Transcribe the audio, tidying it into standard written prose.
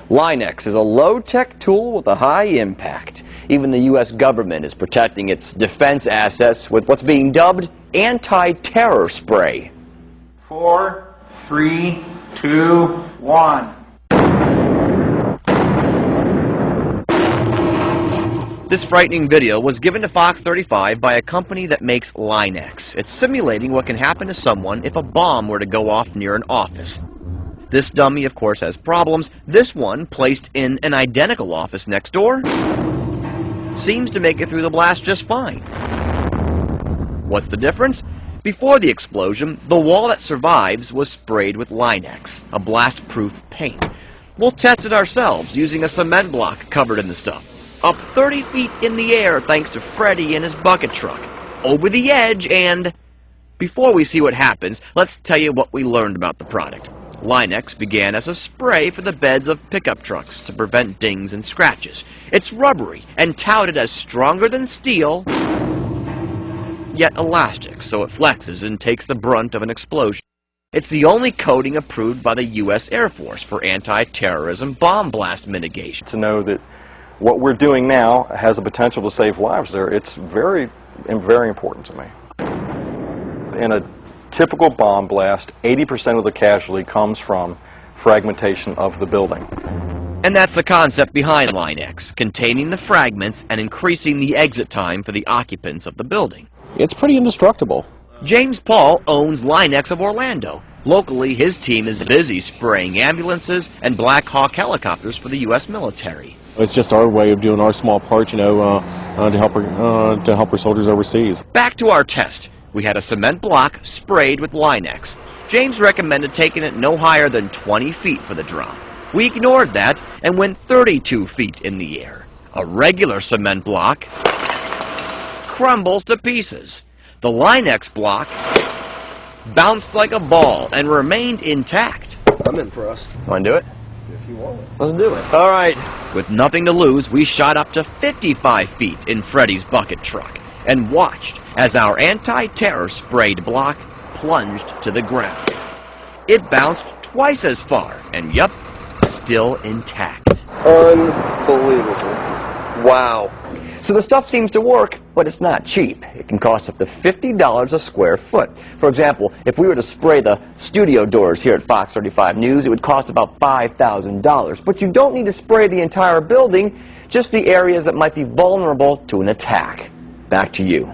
Line-X is a low-tech tool with a high impact. Even the U.S. government is protecting its defense assets with what's being dubbed anti-terror spray. 4, 3, 2, 1. This frightening video was given to Fox 35 by a company that makes Line-X. It's simulating what can happen to someone if a bomb were to go off near an office. This dummy, of course, has problems. This one, placed in an identical office next door, seems to make it through the blast just fine. What's the difference? Before the explosion, the wall that survives was sprayed with Line-X, a blast-proof paint. We'll test it ourselves using a cement block covered in the stuff. Up 30 feet in the air thanks to Freddy and his bucket truck. Over the edge and... Before we see what happens, let's tell you what we learned about the product. Line-X began as a spray for the beds of pickup trucks to prevent dings and scratches. It's rubbery and touted as stronger than steel, yet elastic, so it flexes and takes the brunt of an explosion. It's the only coating approved by the U.S. Air Force for anti-terrorism bomb blast mitigation. To know that what we're doing now has the potential to save lives there, it's very important to me. In a typical bomb blast, 80% of the casualty comes from fragmentation of the building. And that's the concept behind Line-X, containing the fragments and increasing the exit time for the occupants of the building. It's pretty indestructible. James Paul owns Line-X of Orlando. Locally, his team is busy spraying ambulances and Black Hawk helicopters for the U.S. military. It's just our way of doing our small part, you know, to help our soldiers overseas. Back to our test. We had a cement block sprayed with Line-X. James recommended taking it no higher than 20 feet for the drop. We ignored that and went 32 feet in the air. A regular cement block crumbles to pieces. The Line-X block bounced like a ball and remained intact. I'm impressed. Want to do it? If you want it. Let's do it. All right. With nothing to lose, we shot up to 55 feet in Freddy's bucket truck and watched as our anti-terror sprayed block plunged to the ground. It bounced twice as far, and yup, still intact. Unbelievable. Wow. So the stuff seems to work, but it's not cheap. It can cost up to $50 a square foot. For example, if we were to spray the studio doors here at Fox 35 News, it would cost about $5,000. But you don't need to spray the entire building, just the areas that might be vulnerable to an attack. Back to you.